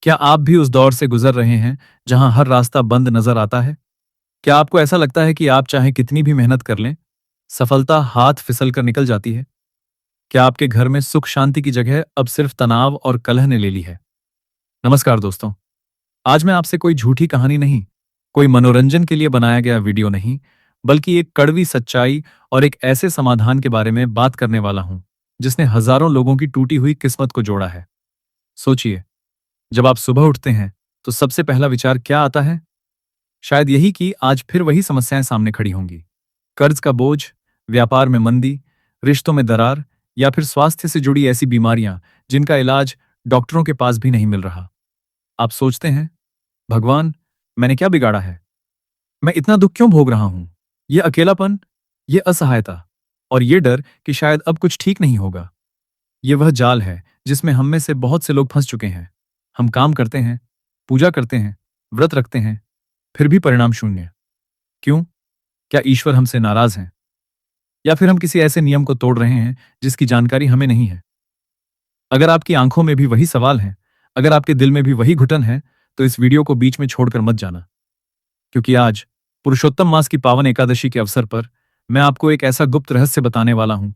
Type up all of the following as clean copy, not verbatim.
क्या आप भी उस दौर से गुजर रहे हैं जहां हर रास्ता बंद नजर आता है? क्या आपको ऐसा लगता है कि आप चाहे कितनी भी मेहनत कर लें, सफलता हाथ फिसल कर निकल जाती है? क्या आपके घर में सुख शांति की जगह अब सिर्फ तनाव और कलह ने ले ली है? नमस्कार दोस्तों, आज मैं आपसे कोई झूठी कहानी नहीं, कोई मनोरंजन के लिए बनाया गया वीडियो नहीं, बल्कि एक कड़वी सच्चाई और एक ऐसे समाधान के बारे में बात करने वाला हूं, जिसने हजारों लोगों की टूटी हुई किस्मत को जोड़ा है। सोचिए, जब आप सुबह उठते हैं, तो सबसे पहला विचार क्या आता है? शायद यही कि आज फिर वही समस्याएं सामने खड़ी होंगी। कर्ज का बोझ, व्यापार में मंदी, रिश्तों में दरार या फिर स्वास्थ्य से जुड़ी ऐसी बीमारियां जिनका इलाज डॉक्टरों के पास भी नहीं मिल रहा। आप सोचते हैं, भगवान, मैंने क्या बिगाड़ा है? मैं इतना दुख क्यों भोग रहा हूं? ये अकेलापन, ये असहायता और ये डर कि शायद अब कुछ ठीक नहीं होगा। ये वह जाल है जिसमें हम में से बहुत से लोग फंस चुके हैं। हम काम करते हैं, पूजा करते हैं, व्रत रखते हैं, फिर भी परिणाम शून्य। क्यों? क्या ईश्वर हमसे नाराज हैं? या फिर हम किसी ऐसे नियम को तोड़ रहे हैं जिसकी जानकारी हमें नहीं है? अगर आपकी आंखों में भी वही सवाल है, अगर आपके दिल में भी वही घुटन है, तो इस वीडियो को बीच में छोड़कर मत जाना। क्योंकि आज पुरुषोत्तम मास की पावन एकादशी के अवसर पर मैं आपको एक ऐसा गुप्त रहस्य बताने वाला हूं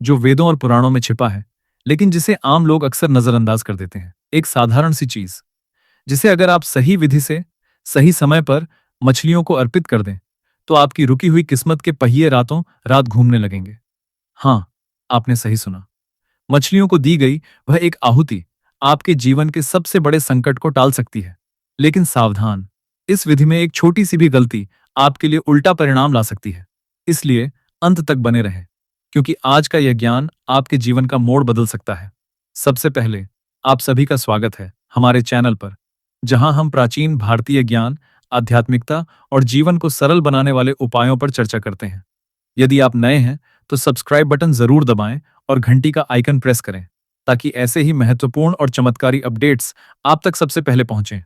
जो वेदों और पुराणों में छिपा है, लेकिन जिसे आम लोग अक्सर नजरअंदाज कर देते हैं। एक साधारण सी चीज जिसे अगर आप सही विधि से, सही समय पर मछलियों को अर्पित कर दें, तो आपकी रुकी हुई किस्मत के पहिए रातों रात घूमने लगेंगे। हाँ, आपने सही सुना। मछलियों को दी गई वह एक आहुति आपके जीवन के सबसे बड़े संकट को टाल सकती है। लेकिन सावधान, इस विधि में एक छोटी सी भी गलती आपके लिए उल्टा परिणाम ला सकती है। इसलिए अंत तक बने रहें, क्योंकि आज का यह ज्ञान आपके जीवन का मोड़ बदल सकता है। सबसे पहले आप सभी का स्वागत है हमारे चैनल पर, जहां हम प्राचीन भारतीय ज्ञान, आध्यात्मिकता और जीवन को सरल बनाने वाले उपायों पर चर्चा करते हैं। यदि आप नए हैं, तो सब्सक्राइब बटन जरूर दबाएं और घंटी का आइकन प्रेस करें, ताकि ऐसे ही महत्वपूर्ण और चमत्कारी अपडेट्स आप तक सबसे पहले पहुंचें।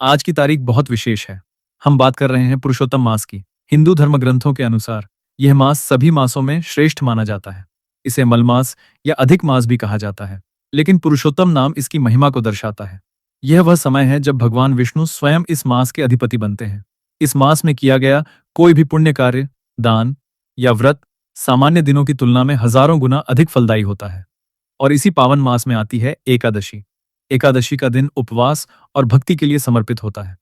आज की तारीख बहुत विशेष है। हम बात कर रहे हैं पुरुषोत्तम मास की। हिंदू धर्म ग्रंथों के अनुसार यह मास सभी मासों में श्रेष्ठ माना जाता है। इसे मलमास या अधिक मास भी कहा जाता है, लेकिन पुरुषोत्तम नाम इसकी महिमा को दर्शाता है। यह वह समय है जब भगवान विष्णु स्वयं इस मास के अधिपति बनते हैं। इस मास में किया गया कोई भी पुण्य कार्य, दान या व्रत सामान्य दिनों की तुलना में हजारों गुना अधिक फलदायी होता है। और इसी पावन मास में आती है एकादशी। एकादशी का दिन उपवास और भक्ति के लिए समर्पित होता है।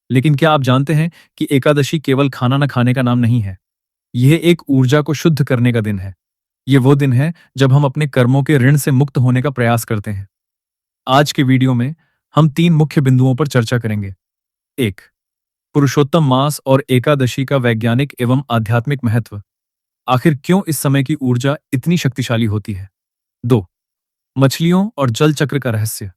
लेकिन क्या आप जानते हैं कि एकादशी केवल खाना न खाने का नाम नहीं है? यह एक ऊर्जा को शुद्ध करने का दिन है। यह वो दिन है जब हम अपने कर्मों के ऋण से मुक्त होने का प्रयास करते हैं। आज के वीडियो में हम 3 मुख्य बिंदुओं पर चर्चा करेंगे। 1. पुरुषोत्तम मास और एकादशी का वैज्ञानिक एवं आध्यात्मिक महत्व। आखिर क्यों इस समय की ऊर्जा इतनी शक्तिशाली होती है? 2. मछलियों और जल चक्र का रहस्य।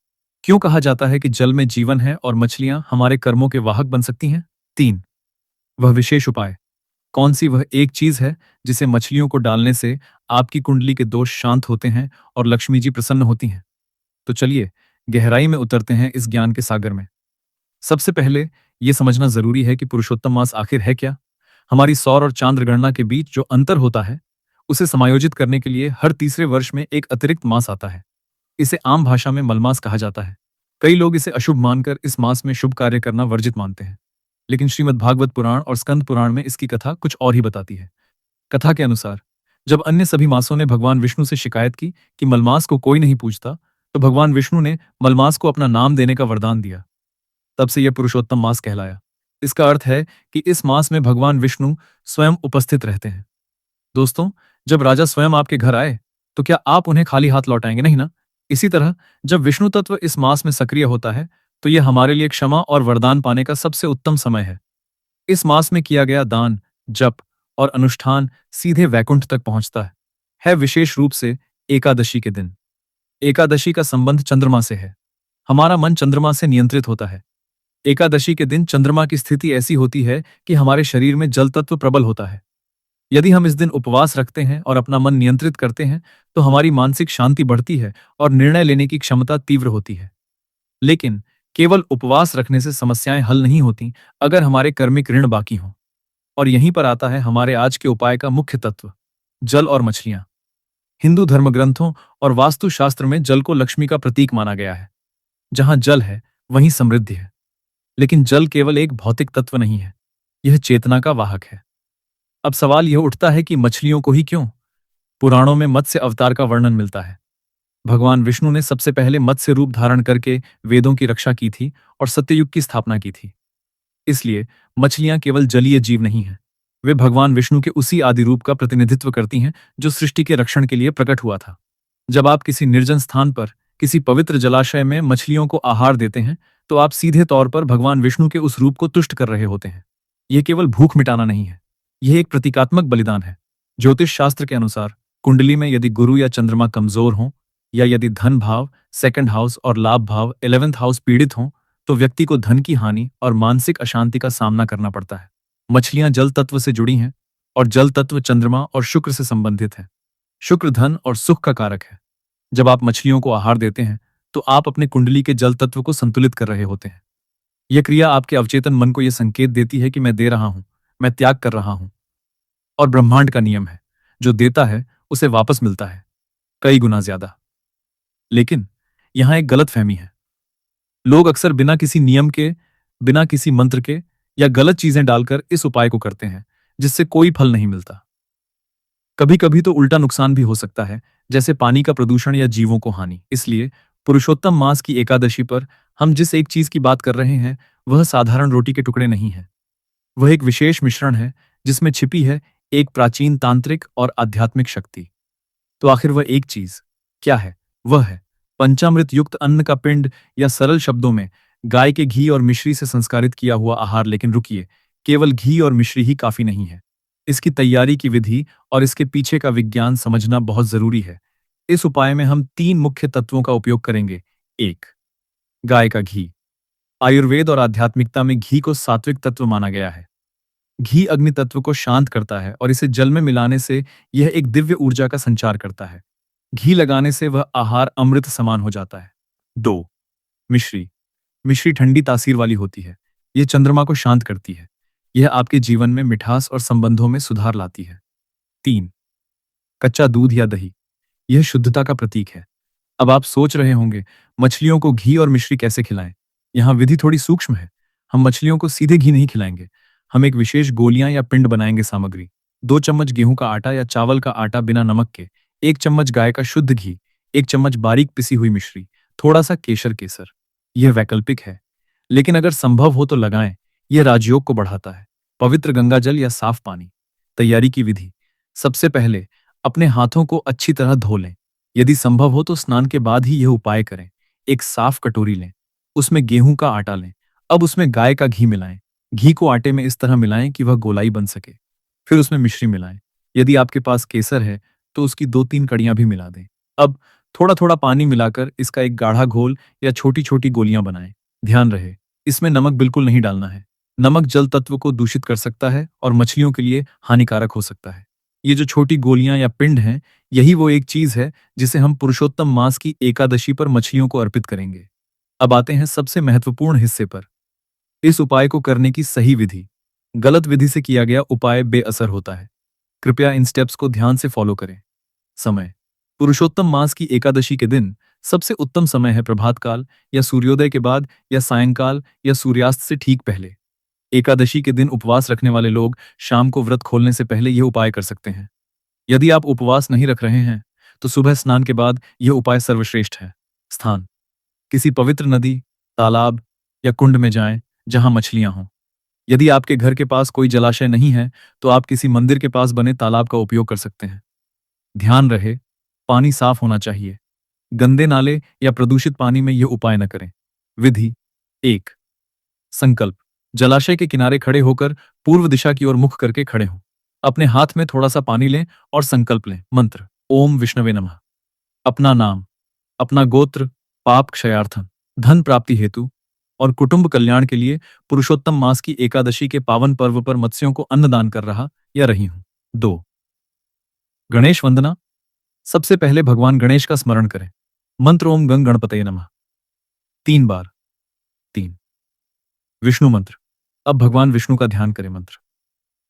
क्यों कहा जाता है कि जल में जीवन है और मछलियां हमारे कर्मों के वाहक बन सकती हैं? 3. वह विशेष उपाय। कौन सी वह एक चीज है जिसे मछलियों को डालने से आपकी कुंडली के दोष शांत होते हैं और लक्ष्मी जी प्रसन्न होती हैं? तो चलिए गहराई में उतरते हैं इस ज्ञान के सागर में। सबसे पहले यह समझना जरूरी है कि पुरुषोत्तम मास आखिर है क्या। हमारी सौर और चांद्र गणना के बीच जो अंतर होता है, उसे समायोजित करने के लिए हर तीसरे वर्ष में एक अतिरिक्त मास आता है। इसे आम भाषा में मलमास कहा जाता है। कई लोग इसे अशुभ मानकर इस मास में शुभ कार्य करना वर्जित मानते हैं, लेकिन श्रीमद् भागवत पुराण और स्कंद पुराण में इसकी कथा कुछ और ही बताती है। कथा के अनुसार जब अन्य सभी मासों ने भगवान विष्णु से शिकायत की कि मलमास को कोई नहीं पूजता, तो भगवान विष्णु ने मलमास को अपना नाम देने का वरदान दिया। तब से यह पुरुषोत्तम मास कहलाया। इसका अर्थ है कि इस मास में भगवान विष्णु स्वयं उपस्थित रहते हैं। दोस्तों, जब राजा स्वयं आपके घर आए, तो क्या आप उन्हें खाली हाथ लौटाएंगे? नहीं ना। इसी तरह जब विष्णु तत्व इस मास में सक्रिय होता है, तो यह हमारे लिए क्षमा और वरदान पाने का सबसे उत्तम समय है। इस मास में किया गया दान, जप और अनुष्ठान सीधे वैकुंठ तक पहुंचता है विशेष रूप से एकादशी के दिन। एकादशी का संबंध चंद्रमा से है। हमारा मन चंद्रमा से नियंत्रित होता है। एकादशी के दिन चंद्रमा की स्थिति ऐसी होती है कि हमारे शरीर में जल तत्व प्रबल होता है। यदि हम इस दिन उपवास रखते हैं और अपना मन नियंत्रित करते हैं, तो हमारी मानसिक शांति बढ़ती है और निर्णय लेने की क्षमता तीव्र होती है। लेकिन केवल उपवास रखने से समस्याएं हल नहीं होती अगर हमारे कर्मिक ऋण बाकी हों। और यहीं पर आता है हमारे आज के उपाय का मुख्य तत्व, जल और मछलियां। हिंदू धर्म ग्रंथों और वास्तुशास्त्र में जल को लक्ष्मी का प्रतीक माना गया है। जहां जल है, वहीं समृद्धि है। लेकिन जल केवल एक भौतिक तत्व नहीं है, यह चेतना का वाहक है। अब सवाल यह उठता है कि मछलियों को ही क्यों? पुराणों में मत्स्य अवतार का वर्णन मिलता है। भगवान विष्णु ने सबसे पहले मत्स्य रूप धारण करके वेदों की रक्षा की थी और सत्ययुग की स्थापना की थी। इसलिए मछलियां केवल जलीय जीव नहीं हैं। वे भगवान विष्णु के उसी आदि रूप का प्रतिनिधित्व करती हैं जो सृष्टि के रक्षण के लिए प्रकट हुआ था। जब आप किसी निर्जन स्थान पर किसी पवित्र जलाशय में मछलियों को आहार देते हैं, तो आप सीधे तौर पर भगवान विष्णु के उस रूप को तुष्ट कर रहे होते हैं। यह केवल भूख मिटाना नहीं है, यह एक प्रतीकात्मक बलिदान है। ज्योतिष शास्त्र के अनुसार कुंडली में यदि गुरु या चंद्रमा कमजोर हों, या यदि धन भाव सेकंड हाउस और लाभ भाव 11th हाउस पीड़ित हों, तो व्यक्ति को धन की हानि और मानसिक अशांति का सामना करना पड़ता है। मछलियां जल तत्व से जुड़ी हैं और जल तत्व चंद्रमा और शुक्र से संबंधित है। शुक्र धन और सुख का कारक है। जब आप मछलियों को आहार देते हैं, तो आप अपने कुंडली के जल तत्व को संतुलित कर रहे होते हैं। यह क्रिया आपके अवचेतन मन को यह संकेत देती है कि मैं दे रहा हूं, मैं त्याग कर रहा हूं। और ब्रह्मांड का नियम है, जो देता है उसे वापस मिलता है, कई गुना ज्यादा। लेकिन यहां एक गलतफहमी है। लोग अक्सर बिना किसी नियम के, बिना किसी मंत्र के या गलत चीजें डालकर इस उपाय को करते हैं, जिससे कोई फल नहीं मिलता। कभी कभी तो उल्टा नुकसान भी हो सकता है, जैसे पानी का प्रदूषण या जीवों को हानि। इसलिए पुरुषोत्तम मास की एकादशी पर हम जिस एक चीज की बात कर रहे हैं, वह साधारण रोटी के टुकड़े नहीं है। वह एक विशेष मिश्रण है, जिसमें छिपी है एक प्राचीन तांत्रिक और आध्यात्मिक शक्ति। तो आखिर वह एक चीज क्या है? वह है पंचामृत युक्त अन्न का पिंड, या सरल शब्दों में गाय के घी और मिश्री से संस्कारित किया हुआ आहार। लेकिन रुकिए, केवल घी और मिश्री ही काफी नहीं है। इसकी तैयारी की विधि और इसके पीछे का विज्ञान समझना बहुत जरूरी है। इस उपाय में हम 3 मुख्य तत्वों का उपयोग करेंगे। 1. गाय का घी। आयुर्वेद और आध्यात्मिकता में घी को सात्विक तत्व माना गया है। घी अग्नि तत्व को शांत करता है और इसे जल में मिलाने से यह एक दिव्य ऊर्जा का संचार करता है। घी लगाने से वह आहार अमृत समान हो जाता है। 2. मिश्री। मिश्री ठंडी तासीर वाली होती है। यह चंद्रमा को शांत करती है। यह आपके जीवन में मिठास और संबंधों में सुधार लाती है। 3. कच्चा दूध या दही। यह शुद्धता का प्रतीक है। अब आप सोच रहे होंगे, मछलियों को घी और मिश्री कैसे खिलाएं? यहाँ विधि थोड़ी सूक्ष्म है। हम मछलियों को सीधे घी नहीं खिलाएंगे। हम एक विशेष गोलियां या पिंड बनाएंगे। सामग्री: 2 चम्मच गेहूं का आटा या चावल का आटा बिना नमक के, 1 चम्मच गाय का शुद्ध घी, 1 चम्मच बारीक पिसी हुई मिश्री, थोड़ा सा केसर केसर। यह वैकल्पिक है, लेकिन अगर संभव हो तो लगाएं। यह राजयोग को बढ़ाता है। पवित्र गंगा जल या साफ पानी। तैयारी की विधि: सबसे पहले अपने हाथों को अच्छी तरह धो लें। यदि संभव हो तो स्नान के बाद ही यह उपाय करें। एक साफ कटोरी लें, उसमें गेहूं का आटा लें। अब उसमें गाय का घी मिलाएं। घी को आटे में इस तरह मिलाएं कि वह गोलाई बन सके। फिर उसमें मिश्री मिलाएं। यदि आपके पास केसर है तो उसकी 2-3 कड़ियां भी मिला दें। अब थोड़ा थोड़ा पानी मिलाकर इसका एक गाढ़ा घोल या छोटी छोटी गोलियां बनाएं। ध्यान रहे, इसमें नमक बिल्कुल नहीं डालना है। नमक जल तत्व को दूषित कर सकता है और मछलियों के लिए हानिकारक हो सकता है। ये जो छोटी गोलियां या पिंड हैं, यही वो एक चीज है जिसे हम पुरुषोत्तम मास की एकादशी पर मछलियों को अर्पित करेंगे। अब आते हैं सबसे महत्वपूर्ण हिस्से पर, इस उपाय को करने की सही विधि। गलत विधि से किया गया उपाय बेअसर होता है। कृपया इन स्टेप्स को ध्यान से फॉलो करें। समय: पुरुषोत्तम मास की एकादशी के दिन सबसे उत्तम समय है प्रभात काल या सूर्योदय के बाद, या सायंकाल या सूर्यास्त से ठीक पहले। एकादशी के दिन उपवास रखने वाले लोग शाम को व्रत खोलने से पहले यह उपाय कर सकते हैं। यदि आप उपवास नहीं रख रहे हैं, तो सुबह स्नान के बाद यह उपाय सर्वश्रेष्ठ है। स्थान: किसी पवित्र नदी, तालाब या कुंड में जाएं जहां मछलियां हों। यदि आपके घर के पास कोई जलाशय नहीं है, तो आप किसी मंदिर के पास बने तालाब का उपयोग कर सकते हैं। ध्यान रहे, पानी साफ होना चाहिए। गंदे नाले या प्रदूषित पानी में यह उपाय न करें। विधि: 1. संकल्प: जलाशय के किनारे खड़े होकर पूर्व दिशा की ओर मुख करके खड़े हों। अपने हाथ में थोड़ा सा पानी लें और संकल्प लें। मंत्र: ओम विष्णवे नमः। अपना नाम, अपना गोत्र, पाप क्षयार्थन, धन प्राप्ति हेतु और कुटुंब कल्याण के लिए पुरुषोत्तम मास की एकादशी के पावन पर्व पर मत्स्यों को अन्नदान कर रहा या रही हूं। 2. गणेश वंदना: सबसे पहले भगवान गणेश का स्मरण करें। मंत्र: ओम गंग गणपतये नमः। 3 बार। 3. विष्णु मंत्र: अब भगवान विष्णु का ध्यान करें। मंत्र: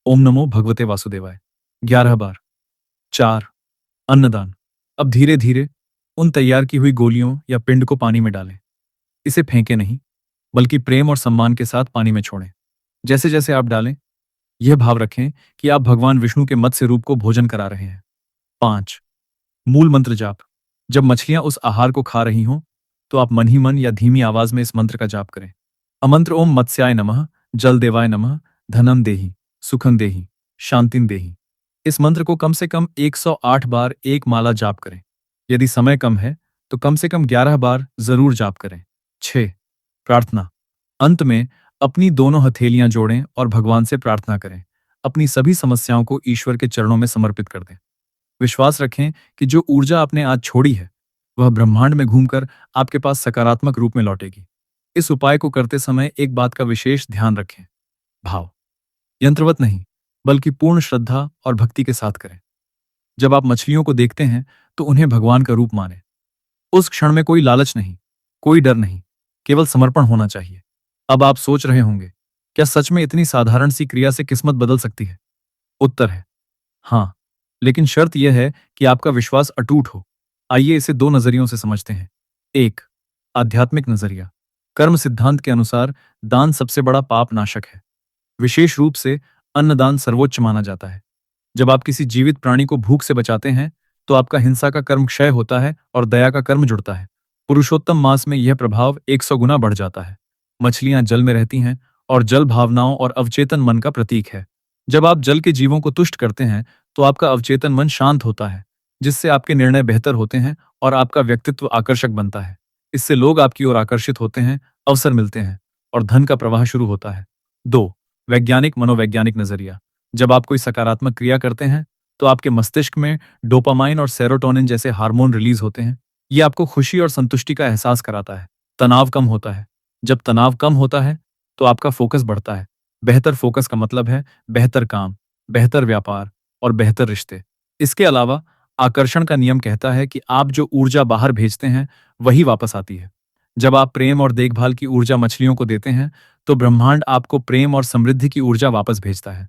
ओम नमो भगवते वासुदेवाय। 11 बार। 4. अन्नदान: अब धीरे धीरे उन तैयार की हुई गोलियों या पिंड को पानी में डालें। इसे फेंके नहीं, बल्कि प्रेम और सम्मान के साथ पानी में छोड़ें। जैसे जैसे आप डालें, यह भाव रखें कि आप भगवान विष्णु के मत्स्य रूप को भोजन करा रहे हैं। 5. मूल मंत्र जाप। जब मछलियां उस आहार को खा रही हों, तो आप मन ही मन या धीमी आवाज में इस मंत्र का जाप करें। अमंत्र ओम मत्स्याय नमः, जल देवाय नमः, धनम देहि, सुखम देहि, शांतिम देहि। इस मंत्र को कम से कम 108 बार एक माला जाप करें। यदि समय कम है, तो कम से कम 11 बार जरूर जाप करें। 6. प्रार्थना। अंत में अपनी दोनों हथेलियां जोड़ें और भगवान से प्रार्थना करें। अपनी सभी समस्याओं को ईश्वर के चरणों में समर्पित कर दें। विश्वास रखें कि जो ऊर्जा आपने आज छोड़ी है, वह ब्रह्मांड में घूमकर आपके पास सकारात्मक रूप में लौटेगी। इस उपाय को करते समय एक बात का विशेष ध्यान रखें। भाव यंत्रवत नहीं, बल्कि पूर्ण श्रद्धा और भक्ति के साथ करें। जब आप मछलियों को देखते हैं, तो उन्हें भगवान का रूप मानें। उस क्षण में कोई लालच नहीं, कोई डर नहीं, केवल समर्पण होना चाहिए। अब आप सोच रहे होंगे, क्या सच में इतनी साधारण सी क्रिया से किस्मत बदल सकती है? उत्तर है हाँ, लेकिन शर्त यह है कि आपका विश्वास अटूट हो। आइए इसे दो नजरियों से समझते हैं। एक, आध्यात्मिक नजरिया। कर्म सिद्धांत के अनुसार दान सबसे बड़ा पाप नाशक है। विशेष रूप से अन्नदान सर्वोच्च माना जाता है। जब आप किसी जीवित प्राणी को भूख से बचाते हैं, तो आपका हिंसा का कर्म क्षय होता है और दया का कर्म जुड़ता है। पुरुषोत्तम मास में यह प्रभाव 100 गुना बढ़ जाता है। मछलियां जल में रहती हैं और जल भावनाओं और अवचेतन मन का प्रतीक है। जब आप जल के जीवों को तुष्ट करते हैं, तो आपका अवचेतन मन शांत होता है, जिससे आपके निर्णय बेहतर होते हैं और आपका व्यक्तित्व आकर्षक बनता है। इससे लोग आपकी ओर आकर्षित होते हैं, अवसर मिलते हैं और धन का प्रवाह शुरू होता है। 2. वैज्ञानिक मनोवैज्ञानिक नजरिया। जब आप कोई सकारात्मक क्रिया करते हैं, तो आपके मस्तिष्क में डोपामाइन और सेरोटोनिन जैसे हार्मोन रिलीज होते हैं। ये आपको खुशी और संतुष्टि का एहसास कराता है। तनाव कम होता है। जब तनाव कम होता है, तो आपका फोकस बढ़ता है। बेहतर फोकस का मतलब है बेहतर काम, बेहतर व्यापार और बेहतर रिश्ते। इसके अलावा आकर्षण का नियम कहता है कि आप जो ऊर्जा बाहर भेजते हैं, वही वापस आती है। जब आप प्रेम और देखभाल की ऊर्जा मछलियों को देते हैं, तो ब्रह्मांड आपको प्रेम और समृद्धि की ऊर्जा वापस भेजता है।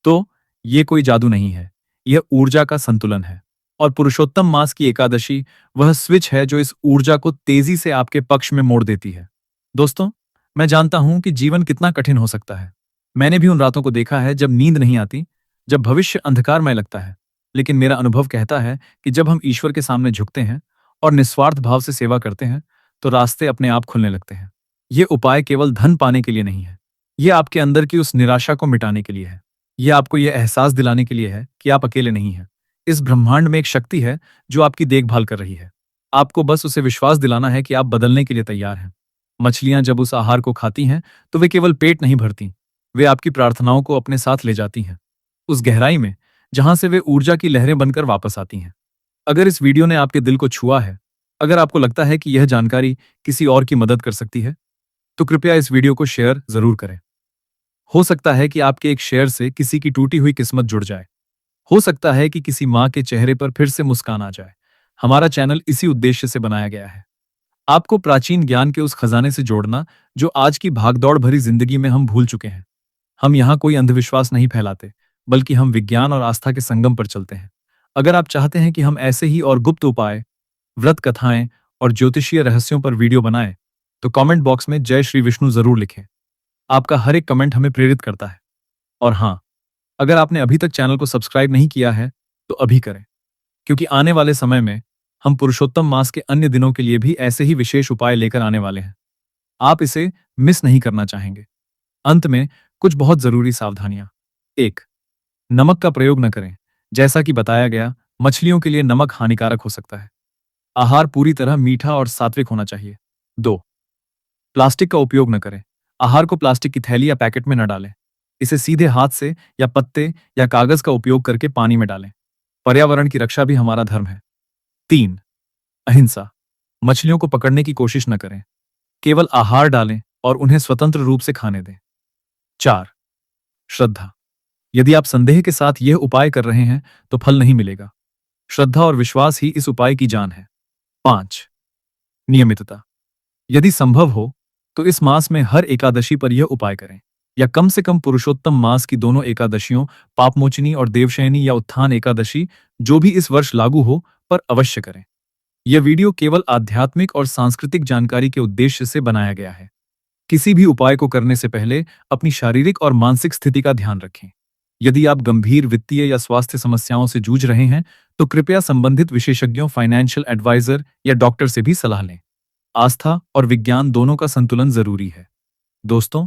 तो ये कोई जादू नहीं है, यह ऊर्जा का संतुलन है। और पुरुषोत्तम मास की एकादशी वह स्विच है जो इस ऊर्जा को तेजी से आपके पक्ष में मोड़ देती है। दोस्तों, मैं जानता हूं कि जीवन कितना कठिन हो सकता है। मैंने भी उन रातों को देखा है जब नींद नहीं आती, जब भविष्य अंधकारमय लगता है। लेकिन मेरा अनुभव कहता है कि जब हम ईश्वर के सामने झुकते हैं और निस्वार्थ भाव से सेवा करते हैं, तो रास्ते अपने आप खुलने लगते हैं। ये उपाय केवल धन पाने के लिए नहीं है, ये आपके अंदर की उस निराशा को मिटाने के लिए है। ये आपको यह एहसास दिलाने के लिए है कि आप अकेले नहीं हैं। इस ब्रह्मांड में एक शक्ति है जो आपकी देखभाल कर रही है। आपको बस उसे विश्वास दिलाना है कि आप बदलने के लिए तैयार हैं। मछलियां जब उस आहार को खाती हैं, तो वे केवल पेट नहीं भरती, वे आपकी प्रार्थनाओं को अपने साथ ले जाती हैं, उस गहराई में जहां से वे ऊर्जा की लहरें बनकर वापस आती हैं। अगर इस वीडियो ने आपके दिल को छुआ है, अगर आपको लगता है कि यह जानकारी किसी और की मदद कर सकती है, तो कृपया इस वीडियो को शेयर जरूर करें। हो सकता है कि आपके एक शेयर से किसी की टूटी हुई किस्मत जुड़ जाए। हो सकता है कि किसी माँ के चेहरे पर फिर से मुस्कान आ जाए। हमारा चैनल इसी उद्देश्य से बनाया गया है, आपको प्राचीन ज्ञान के उस खजाने से जोड़ना जो आज की भागदौड़ भरी जिंदगी में हम भूल चुके हैं। हम यहाँ कोई अंधविश्वास नहीं फैलाते, बल्कि हम विज्ञान और आस्था के संगम पर चलते हैं। अगर आप चाहते हैं कि हम ऐसे ही और गुप्त उपाय, व्रत कथाएं और ज्योतिषीय रहस्यों पर वीडियो बनाएं, तो कमेंट बॉक्स में जय श्री विष्णु जरूर लिखें। आपका हर एक कमेंट हमें प्रेरित करता है। और हाँ, अगर आपने अभी तक चैनल को सब्सक्राइब नहीं किया है, तो अभी करें, क्योंकि आने वाले समय में हम पुरुषोत्तम मास के अन्य दिनों के लिए भी ऐसे ही विशेष उपाय लेकर आने वाले हैं। आप इसे मिस नहीं करना चाहेंगे। अंत में कुछ बहुत जरूरी सावधानियां। 1. नमक का प्रयोग न करें। जैसा कि बताया गया, मछलियों के लिए नमक हानिकारक हो सकता है। आहार पूरी तरह मीठा और सात्विक होना चाहिए। 2. प्लास्टिक का उपयोग न करें। आहार को प्लास्टिक की थैली या पैकेट में न डालें। इसे सीधे हाथ से या पत्ते या कागज का उपयोग करके पानी में डालें। पर्यावरण की रक्षा भी हमारा धर्म है। 3. अहिंसा। मछलियों को पकड़ने की कोशिश न करें, केवल आहार डालें और उन्हें स्वतंत्र रूप से खाने दें। 4. श्रद्धा। यदि आप संदेह के साथ यह उपाय कर रहे हैं, तो फल नहीं मिलेगा। श्रद्धा और विश्वास ही इस उपाय की जान है। 5. नियमितता। यदि संभव हो, तो इस मास में हर एकादशी पर यह उपाय करें, या कम से कम पुरुषोत्तम मास की दोनों एकादशियों, पापमोचिनी और देवशयनी या उत्थान एकादशी, जो भी इस वर्ष लागू हो, पर अवश्य करें। यह वीडियो केवल आध्यात्मिक और सांस्कृतिक जानकारी के उद्देश्य से बनाया गया है। किसी भी उपाय को करने से पहले अपनी शारीरिक और मानसिक स्थिति का ध्यान रखें। यदि आप गंभीर वित्तीय या स्वास्थ्य समस्याओं से जूझ रहे हैं, तो कृपया संबंधित विशेषज्ञों, फाइनेंशियल एडवाइजर या डॉक्टर से भी सलाह लें। आस्था और विज्ञान दोनों का संतुलन जरूरी है। दोस्तों,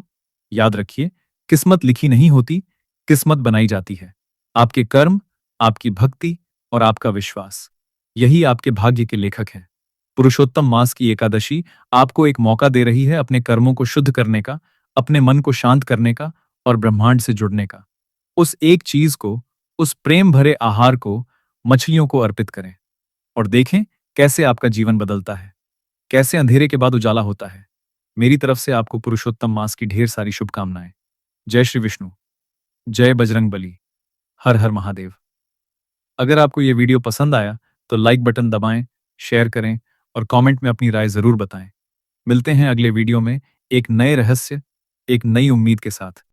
याद रखिए, किस्मत लिखी नहीं होती, किस्मत बनाई जाती है। आपके कर्म, आपकी भक्ति और आपका विश्वास, यही आपके भाग्य के लेखक हैं। पुरुषोत्तम मास की एकादशी आपको एक मौका दे रही है अपने कर्मों को शुद्ध करने का, अपने मन को शांत करने का और ब्रह्मांड से जुड़ने का। उस एक चीज को, उस प्रेम भरे आहार को, मछलियों को अर्पित करें और देखें कैसे आपका जीवन बदलता है, कैसे अंधेरे के बाद उजाला होता है। मेरी तरफ से आपको पुरुषोत्तम मास की ढेर सारी शुभकामनाएं। जय श्री विष्णु, जय बजरंग बली, हर हर महादेव। अगर आपको ये वीडियो पसंद आया तो लाइक बटन दबाएं, शेयर करें और कमेंट में अपनी राय जरूर बताएं। मिलते हैं अगले वीडियो में एक नए रहस्य, एक नई उम्मीद के साथ।